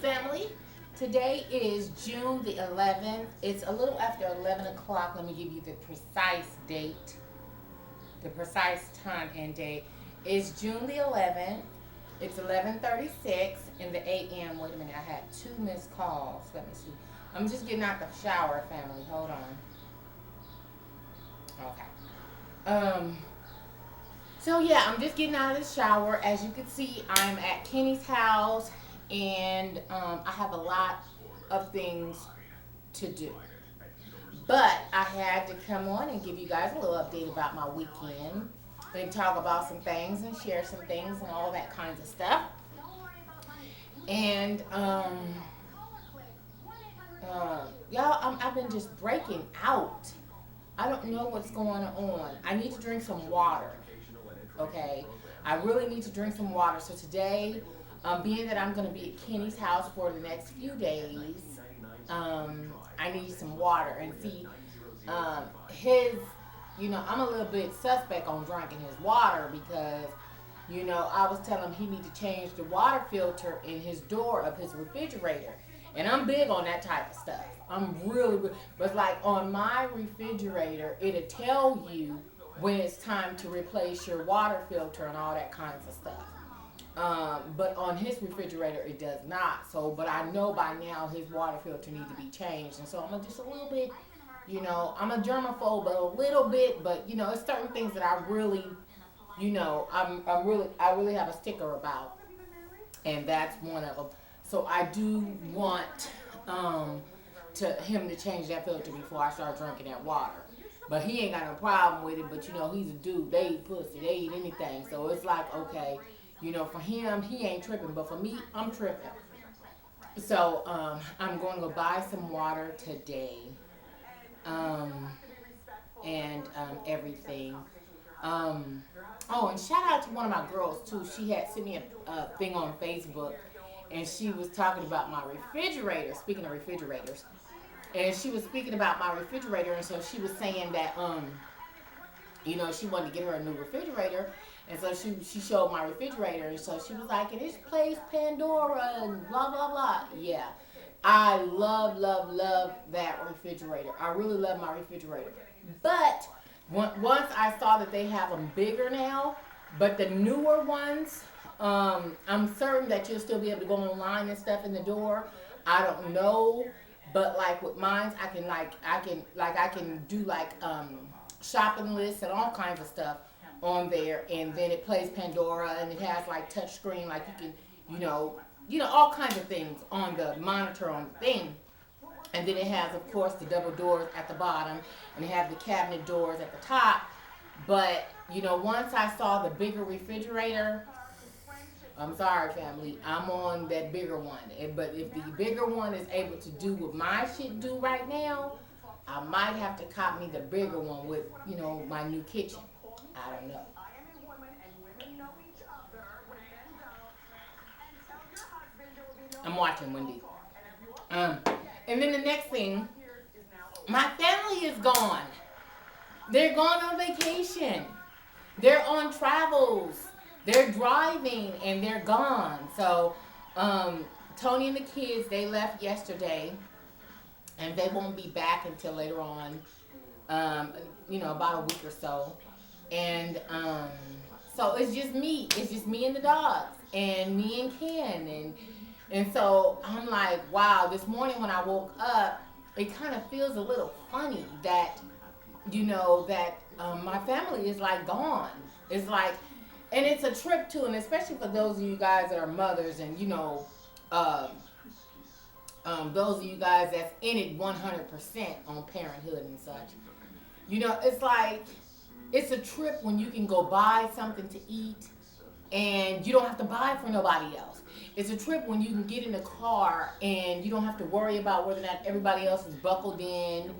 family. Today is June the 11th. It's a little after 11 o'clock. Let me give you the precise date, the precise time and date. It's June the 11th. It's 11:36 in the a.m. Wait a minute, I had two missed calls. Let me see. I'm just getting out the shower, family. Hold on. Okay. So yeah, I'm just getting out of the shower. As you can see, I'm at Kenny's house, and I have a lot of things to do. But I had to come on and give you guys a little update about my weekend and talk about some things and share some things and all that kinds of stuff. And y'all, I've been just breaking out. I don't know what's going on. I need to drink some water. Okay, I really need to drink some water. So today, being that I'm going to be at Kenny's house for the next few days, I need some water. And see, I'm a little bit suspect on drinking his water because, I was telling him he need to change the water filter in his door of his refrigerator. And I'm big on that type of stuff. I'm really good. But like on my refrigerator, it'll tell you when it's time to replace your water filter and all that kinds of stuff. But on his refrigerator, it does not. So, but I know by now his water filter needs to be changed. And so I'm just a little bit, I'm a germaphobe a little bit, but it's certain things that I really, I really have a sticker about, and that's one of them. So I do want him to change that filter before I start drinking that water. But he ain't got no problem with it. But he's a dude. They eat pussy. They eat anything. So it's like, okay, for him, he ain't tripping. But for me, I'm tripping. So I'm going to go buy some water today, and everything. And shout out to one of my girls too. She had sent me a thing on Facebook, and she was talking about my refrigerator. Speaking of refrigerators. And she was speaking about my refrigerator, and so she was saying that, she wanted to get her a new refrigerator, and so she showed my refrigerator, and so she was like, and this place Pandora and blah blah blah. Yeah, I love that refrigerator. I really love my refrigerator. But once I saw that they have them bigger now, but the newer ones, I'm certain that you'll still be able to go online and stuff in the door. I don't know. But like with mine, I can do shopping lists and all kinds of stuff on there, and then it plays Pandora, and it has like touch screen, like you can, all kinds of things on the monitor on the thing, and then it has, of course, the double doors at the bottom, and it has the cabinet doors at the top. But once I saw the bigger refrigerator, I'm sorry, family. I'm on that bigger one. But if the bigger one is able to do what my shit do right now, I might have to cop me the bigger one with, my new kitchen. I don't know. I'm watching Wendy. And then the next thing, my family is gone. They're gone on vacation. They're on travels. They're driving and they're gone. So, Tony and the kids, they left yesterday, and they won't be back until later on, about a week or so. And so it's just me. It's just me and the dogs, and me and Ken. And so I'm like, wow, this morning when I woke up, it kind of feels a little funny that, my family is like gone. It's like, and it's a trip too, and especially for those of you guys that are mothers, and those of you guys that's in it 100% on parenthood and such. It's like, it's a trip when you can go buy something to eat, and you don't have to buy for nobody else. It's a trip when you can get in a car and you don't have to worry about whether or not everybody else is buckled in.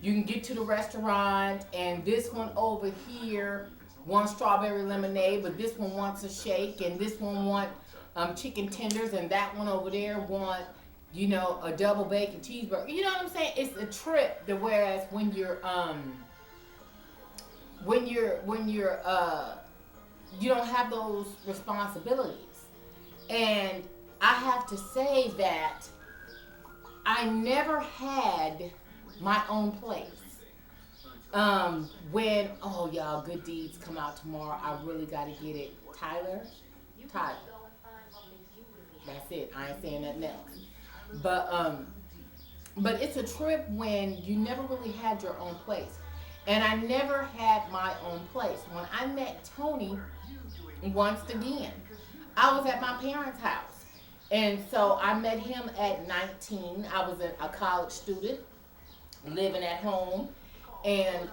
You can get to the restaurant, and this one over here wants strawberry lemonade, but this one wants a shake, and this one wants chicken tenders, and that one over there want, a double bacon cheeseburger. You know what I'm saying? It's a trip. Whereas when you're you don't have those responsibilities. And I have to say that I never had my own place. When oh y'all, good deeds come out tomorrow. I really got to get it. Tyler. That's it. I ain't saying nothing else. But but it's a trip when you never really had your own place. And I never had my own place. When I met Tony once again, I was at my parents' house. And so I met him at 19. I was a college student living at home. And,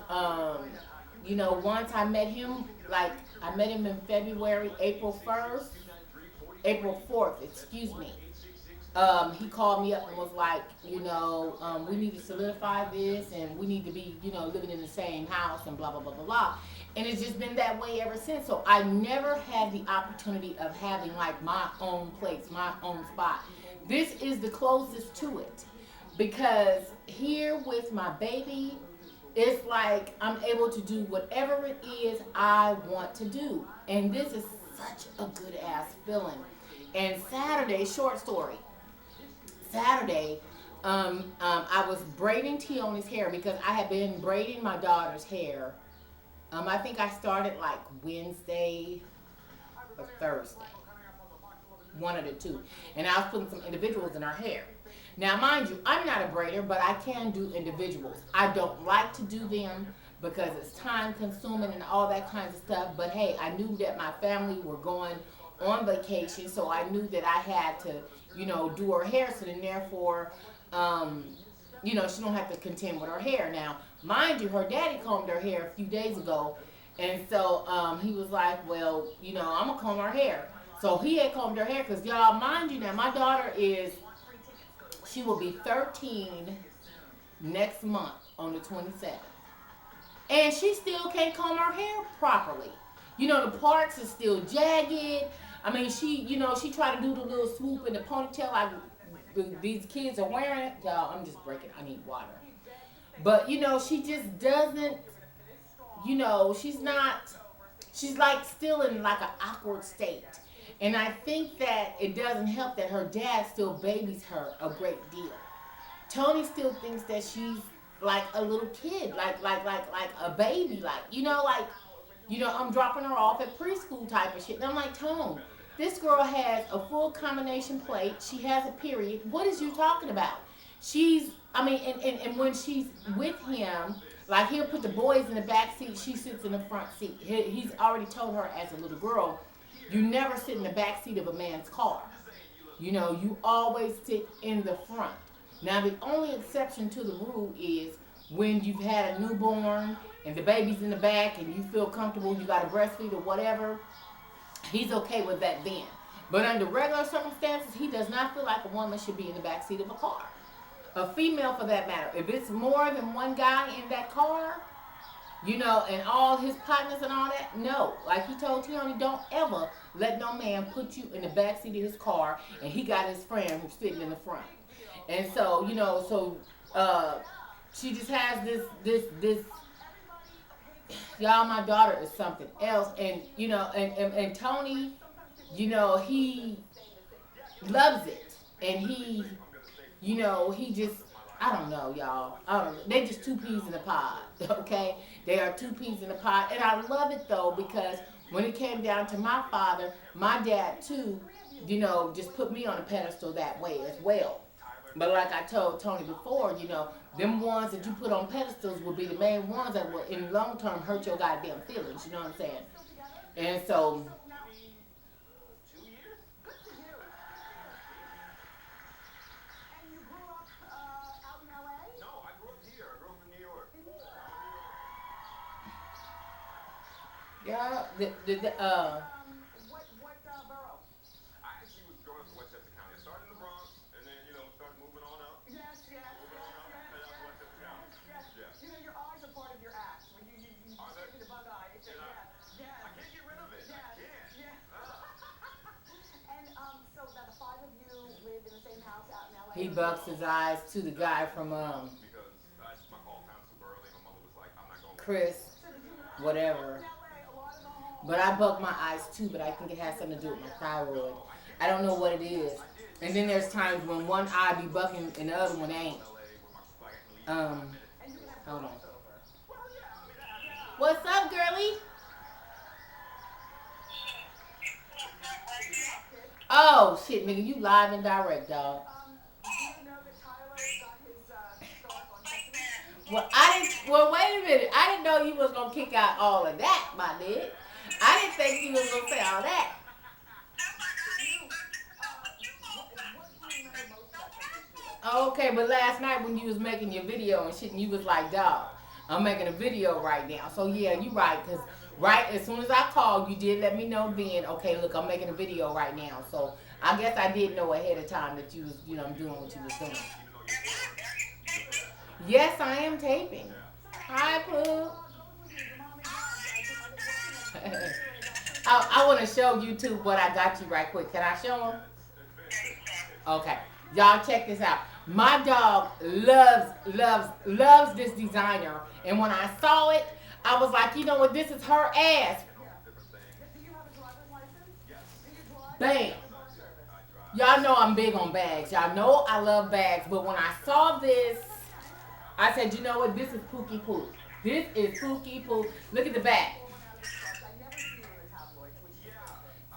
once I met him, like, I met him in February, April 1st, April 4th, excuse me. He called me up and was like, we need to solidify this and we need to be, living in the same house and blah, blah, blah, blah, blah. And it's just been that way ever since. So I never had the opportunity of having like my own place, my own spot. This is the closest to it because here with my baby, it's like I'm able to do whatever it is I want to do. And this is such a good ass feeling. And Saturday, short story. Saturday, I was braiding Tione's hair because I had been braiding my daughter's hair. I think I started like Wednesday or Thursday, one of the two. And I was putting some individuals in her hair. Now, mind you, I'm not a braider, but I can do individuals. I don't like to do them because it's time consuming and all that kinds of stuff. But hey, I knew that my family were going on vacation, so I knew that I had to, do her hair. So then therefore, she don't have to contend with her hair. Now, mind you, her daddy combed her hair a few days ago. And so he was like, well, I'm going to comb her hair. So he had combed her hair because, y'all, mind you now, my daughter she will be 13 next month on the 27th. And she still can't comb her hair properly. The parts are still jagged. I mean, she tried to do the little swoop in the ponytail like these kids are wearing. Y'all, I'm just breaking. I need water. But, she just doesn't, she's like still in like an awkward state. And I think that it doesn't help that her dad still babies her a great deal. Tony still thinks that she's like a little kid, like a baby, I'm dropping her off at preschool type of shit. And I'm like, Tone, this girl has a full combination plate. She has a period. What is you talking about? And when she's with him, like he'll put the boys in the back seat, she sits in the front seat. He's already told her as a little girl, you never sit in the back seat of a man's car. You always sit in the front. Now, the only exception to the rule is when you've had a newborn and the baby's in the back and you feel comfortable, you got to breastfeed or whatever, he's okay with that then. But under regular circumstances, he does not feel like a woman should be in the back seat of a car. A female for that matter. If it's more than one guy in that car, and all his partners and all that, no. Like he told Tiani, don't ever let no man put you in the back seat of his car and he got his friend who's sitting in the front. And so, she just has this y'all, my daughter is something else. And, and Tony, he loves it. And he just, I don't know, y'all. They just two peas in a pod, okay? They are two peas in a pod. And I love it, though, because when it came down to my father, my dad, too, just put me on a pedestal that way as well. But like I told Tony before, them ones that you put on pedestals will be the main ones that will, in the long term, hurt your goddamn feelings. You know what I'm saying? And so... Yeah, what borough? I actually was growing up in Westchester County. I started in the Bronx, and then, started moving on up. Yes. And Westchester County. Yes. Your eyes are part of your act. When you give me the bug eye, it's yes. I can't get rid of it. Yes. I can't. Yeah. And so now the five of you live in the same house out in LA. He bucks his eyes to the guy from because my call time super early. My mother was like, I'm not going. Chris, whatever. But I buck my eyes too, but I think it has something to do with my thyroid. I don't know what it is. And then there's times when one eye be bucking and the other one ain't. Um, hold on. What's up, girlie? Oh shit, nigga, you live and direct, dog. Well, I didn't. Well, wait a minute. I didn't know you was gonna kick out all of that, my nigga. I didn't think you was gonna say all that. Okay, but last night when you was making your video and shit, and you was like, dog, I'm making a video right now. So yeah, you right, cause right as soon as I called, you did let me know then. Okay, look, I'm making a video right now. So I guess I did know ahead of time that you was, doing what you was doing. Yes, I am taping. Hi, Pooh. I want to show YouTube what I got you right quick. Can I show them? Okay. Y'all check this out. My dog loves this designer. And when I saw it, I was like, you know what? This is her ass. Bam. Y'all know I'm big on bags. Y'all know I love bags. But when I saw this, I said, you know what? This is Pookie Poo. This is Pookie Poo. Look at the back.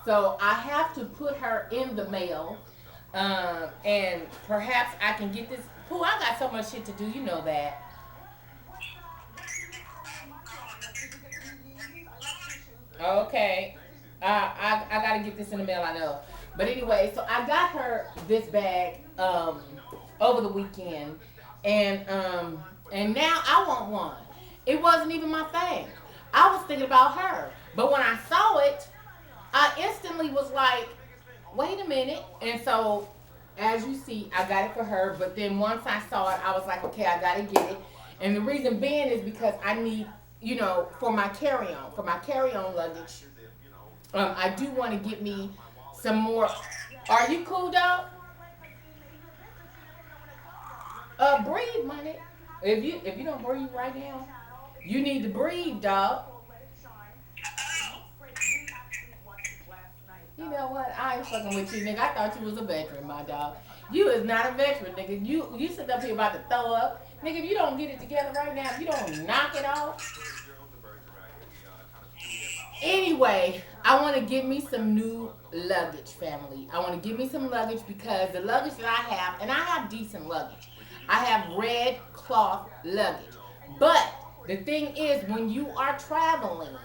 So I have to put her in the mail. And perhaps I can get this. Pooh, I got so much shit to do. You know that. Okay. I got to get this in the mail, I know. But anyway, so I got her this bag over the weekend. And now I want one. It wasn't even my thing. I was thinking about her. But when I saw it, I instantly was like, wait a minute. And so, as you see, I got it for her. But then once I saw it, I was like, okay, I got to get it. And the reason being is because I need, for my carry-on luggage. I do want to get me some more. Are you cool, dog? Breathe, money. If you don't breathe right now, you need to breathe, dog. You know what? I ain't fucking with you, nigga. I thought you was a veteran, my dog. You is not a veteran, nigga. You sit up here about to throw up. Nigga, if you don't get it together right now, if you don't knock it off. Anyway, I want to get me some new luggage, family. I want to get me some luggage because the luggage that I have, and I have decent luggage. I have red cloth luggage. But the thing is, when you are traveling,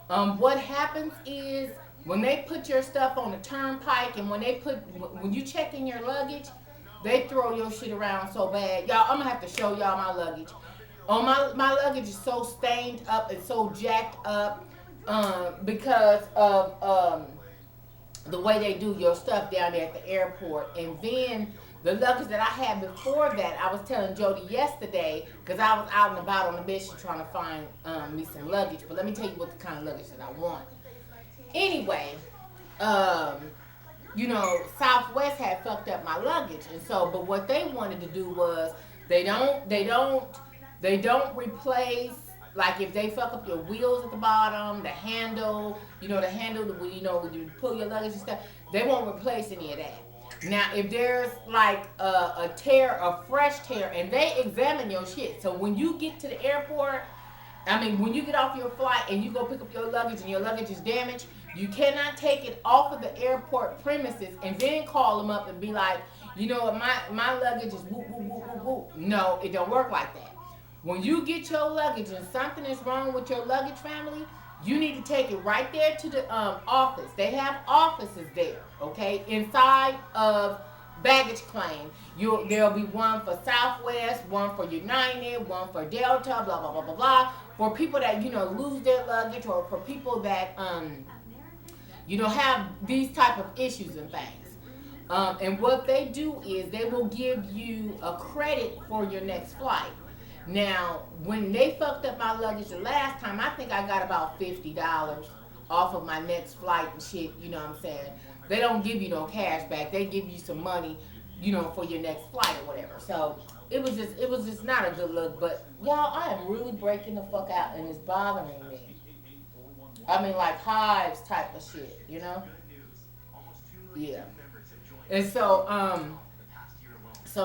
what happens is when they put your stuff on the turnpike and when you check in your luggage, they throw your shit around so bad. Y'all, I'm going to have to show y'all my luggage. My luggage is so stained up and so jacked up because of the way they do your stuff down there at the airport. And then the luggage that I had before that, I was telling Jody yesterday, because I was out and about on a mission trying to find me some luggage. But let me tell you what the kind of luggage that I want. Anyway, Southwest had fucked up my luggage, and so, but what they wanted to do was they don't replace, like if they fuck up your wheels at the bottom, the handle, when you pull your luggage and stuff, they won't replace any of that. Now, if there's like a tear, a fresh tear, and they examine your shit, so when you get to the airport, when you get off your flight and you go pick up your luggage and your luggage is damaged, you cannot take it off of the airport premises and then call them up and be like, my luggage is whoop, whoop, whoop, whoop, whoop. No, it don't work like that. When you get your luggage and something is wrong with your luggage, family, you need to take it right there to the office. They have offices there, okay, inside of baggage claim. There'll be one for Southwest, one for United, one for Delta, blah, blah, blah, blah, blah. For people that, lose their luggage, or for people that, have these type of issues and things. And what they do is they will give you a credit for your next flight. Now, when they fucked up my luggage the last time, I think I got about $50 off of my next flight and shit, you know what I'm saying? They don't give you no cash back. They give you some money, for your next flight or whatever. So it was just not a good look. But y'all, I am really breaking the fuck out and it's bothering me. Like hives type of shit, Yeah. And so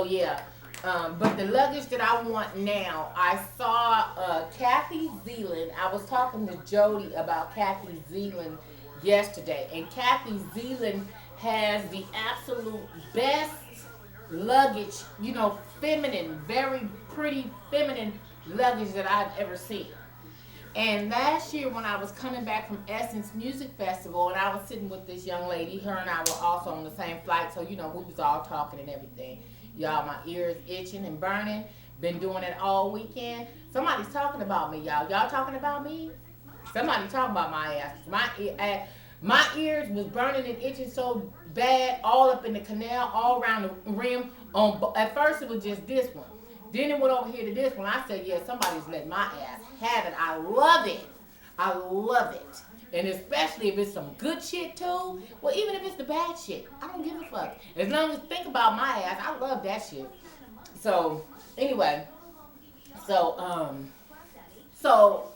yeah. But the luggage that I want now, I saw Kathy Zealand. I was talking to Jody about Kathy Zealand yesterday, and Kathy Zealand has the absolute best luggage, feminine, very pretty feminine luggage that I've ever seen. And last year, when I was coming back from Essence Music Festival, and I was sitting with this young lady, her and I were also on the same flight, so we was all talking and everything. Y'all, my ears itching and burning. Been doing it all weekend. Somebody's talking about me, y'all. Y'all talking about me? Somebody talking about my ass. My ears was burning and itching so bad, all up in the canal, all around the rim. At first, it was just this one. Then it went over here to this one. I said, yeah, somebody's letting my ass have it. I love it. I love it. And especially if it's some good shit too. Well, even if it's the bad shit, I don't give a fuck. As long as you think about my ass, I love that shit. So, anyway. So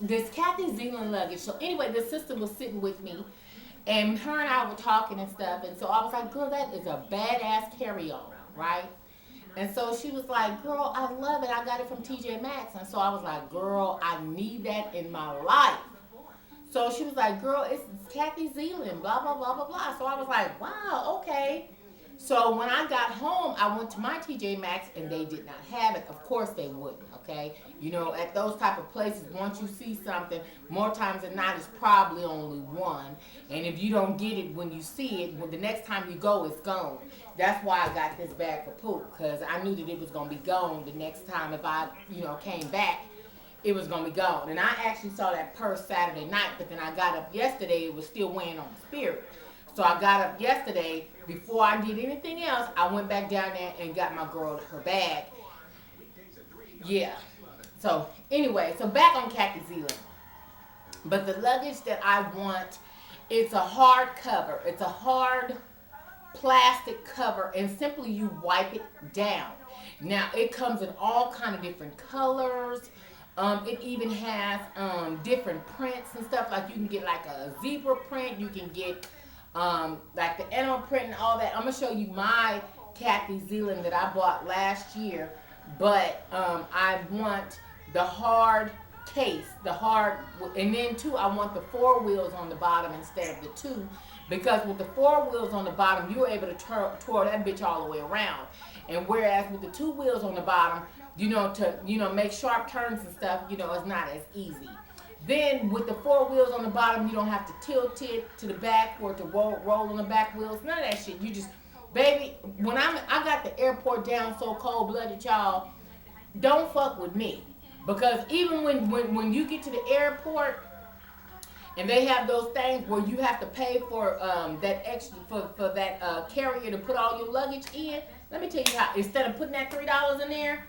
this Kathy Zealand luggage. So anyway, the sister was sitting with me, and her and I were talking and stuff. And so I was like, girl, that is a badass carry-on, right? And so she was like, girl, I love it. I got it from TJ Maxx. And so I was like, girl, I need that in my life. So she was like, girl, it's Kathy Zealand, blah, blah, blah, blah, blah. So I was like, wow, okay. So when I got home, I went to my TJ Maxx, and they did not have it. Of course they wouldn't, okay? At those type of places, once you see something, more times than not, it's probably only one. And if you don't get it when you see it, when the next time you go, it's gone. That's why I got this bag for poop, because I knew that it was going to be gone the next time if I, came back. It was going to be gone. And I actually saw that purse Saturday night, but then I got up yesterday, it was still weighing on the spirit. So I got up yesterday, before I did anything else, I went back down there and got my girl her bag. Yeah. So anyway, so back on Kathy Zealand. But the luggage that I want, it's a hard cover. It's a hard plastic cover, and simply you wipe it down. Now it comes in all kind of different colors. It even has different prints and stuff. Like you can get like a zebra print. You can get like the animal print and all that. I'm gonna show you my Kathy Zealand that I bought last year. But I want the hard case, and then too, I want the 4 wheels on the bottom instead of the 2, because with the 4 wheels on the bottom, you're able to twirl that bitch all the way around. And whereas with the 2 wheels on the bottom, to make sharp turns and stuff, it's not as easy. Then with the 4 wheels on the bottom, you don't have to tilt it to the back or to roll on the back wheels. None of that shit. You just, baby, when I got the airport down so cold-blooded, y'all, don't fuck with me. Because even when you get to the airport and they have those things where you have to pay for that extra for that carrier to put all your luggage in, let me tell you how. Instead of putting that $3 in there,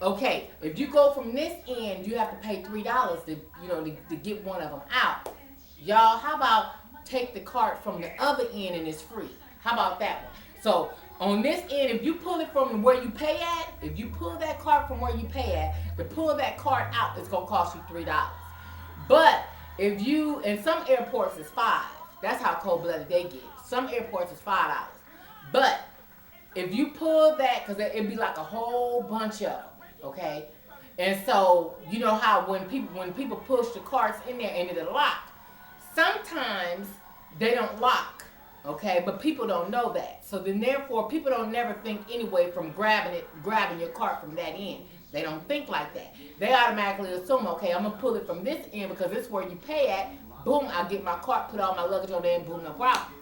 okay, if you go from this end, you have to pay $3 to get one of them out. Y'all, how about take the cart from the other end and it's free? How about that one? So on this end, if you pull it from where you pay at, if you pull that cart from where you pay at, to pull that cart out, it's gonna cost you $3. But if you, in some airports it's $5. That's how cold-blooded they get. Some airports is $5. But if you pull that, because it'd be like a whole bunch of them, okay? And so you know how when people push the carts in there and it'll lock. Sometimes they don't lock. Okay, but people don't know that. So then therefore people don't never think anyway from grabbing your cart from that end. They don't think like that. They automatically assume, okay, I'm gonna pull it from this end because it's where you pay at. Boom, I'll get my cart, put all my luggage on there, and boom, no problem.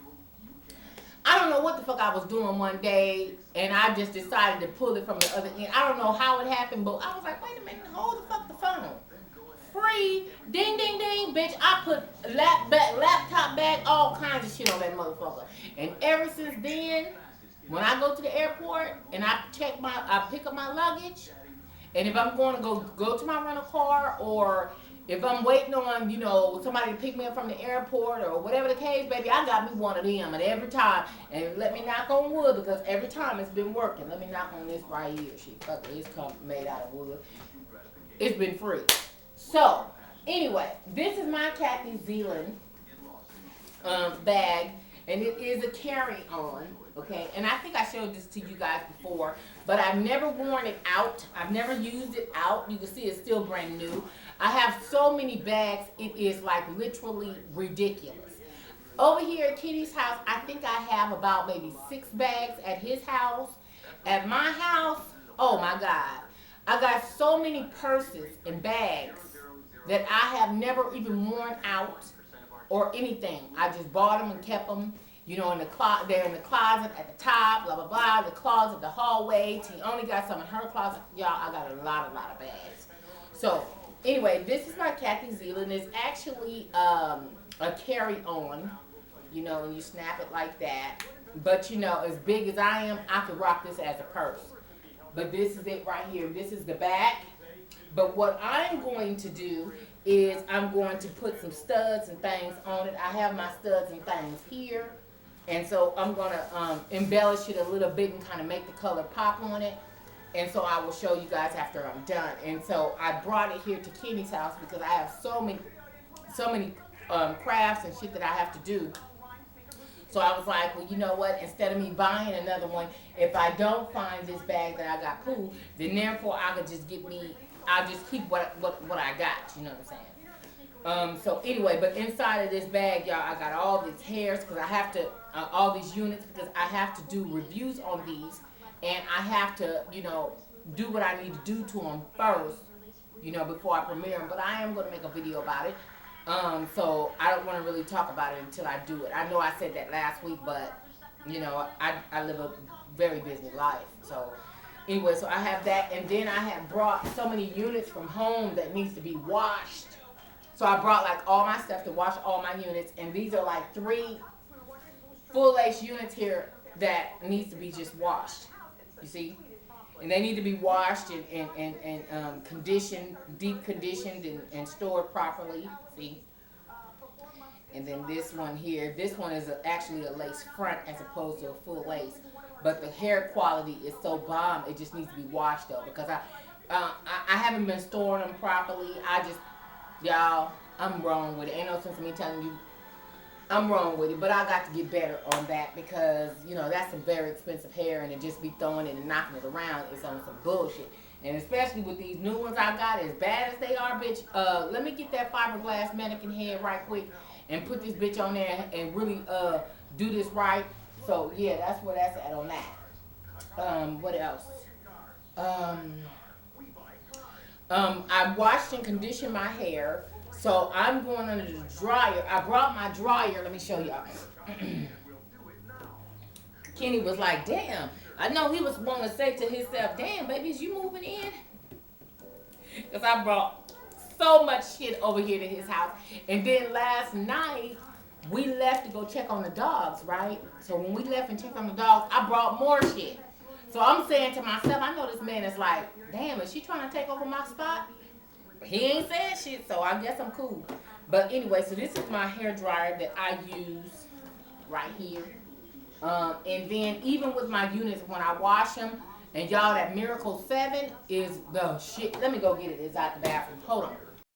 I don't know what the fuck I was doing one day, and I just decided to pull it from the other end. I don't know how it happened, but I was like, wait a minute, hold the fuck the phone. Free, ding, ding, ding, bitch. I put laptop bag, all kinds of shit on that motherfucker. And ever since then, when I go to the airport and I pick up my luggage, and if I'm going to go to my rental car, or if I'm waiting on, somebody to pick me up from the airport or whatever the case, baby, I got me one of them. And every time, and let me knock on wood, because every time it's been working. Let me knock on this right here. It's made out of wood. It's been free. So, anyway, this is my Kathy Zealand bag, and it is a carry-on, Okay, and I think I showed this to you guys before, but I've never worn it out. I've never used it out. You can see it's still brand new. I have so many bags, it is like literally ridiculous. Over here at Kitty's house, I think I have about maybe 6 bags at his house. At my house, oh my God, I got so many purses and bags that I have never even worn out or anything. I just bought them and kept them, you know, in the closet. They're in the closet at the top, blah blah blah. The closet, the hallway. T only got some in her closet. Y'all, I got a lot of bags. So anyway, this is my Kathy Zealand. It's actually a carry-on, you know, and you snap it like that. But you know, as big as I am, I could rock this as a purse. But this is it right here. This is the back. But what I'm going to do is I'm going to put some studs and things on it. I have my studs and things here. And so I'm going to embellish it a little bit and kind of make the color pop on it. And so I will show you guys after I'm done. And so I brought it here to Kenny's house because I have so many crafts and shit that I have to do. So I was like, well, you know what? Instead of me buying another one, if I don't find this bag that I got cool, then therefore I could just I'll just keep what I got. You know what I'm saying? So anyway, but inside of this bag, y'all, I got all these hairs because I have to, all these units because I have to do reviews on these, and I have to, you know, do what I need to do to them first, you know, before I premiere them. But I am going to make a video about it. So I don't want to really talk about it until I do it. I know I said that last week, but you know, I live a very busy life. So anyway, so I have that, and then I have brought so many units from home that needs to be washed. So I brought like all my stuff to wash all my units, and these are like 3 full lace units here that needs to be just washed. You see? And they need to be washed and conditioned, deep conditioned and stored properly. See? And then this one here, this one is actually a lace front as opposed to a full lace. But the hair quality is so bomb, it just needs to be washed though. Because I haven't been storing them properly. Y'all, I'm wrong with it. Ain't no sense in me telling you I'm wrong with it, but I got to get better on that because, you know, that's some very expensive hair, and to just be throwing it and knocking it around is on some bullshit. And especially with these new ones I got, as bad as they are, bitch, let me get that fiberglass mannequin head right quick and put this bitch on there and really do this right. So, yeah, that's where that's at on that. What else? I washed and conditioned my hair. So I'm going under the dryer. I brought my dryer. Let me show y'all. Kenny was like, damn. I know he was wanting to say to himself, damn, baby, is you moving in? Because I brought so much shit over here to his house. And then last night, we left to go check on the dogs, right? So when we left and checked on the dogs, I brought more shit. So I'm saying to myself, I know this man is like, damn, is she trying to take over my spot? He ain't saying shit, so I guess I'm cool. But anyway, so this is my hair dryer that I use right here. And then even with my units, when I wash them, and y'all, that Miracle 7 is the shit. Let me go get it. It's out the bathroom. Hold on.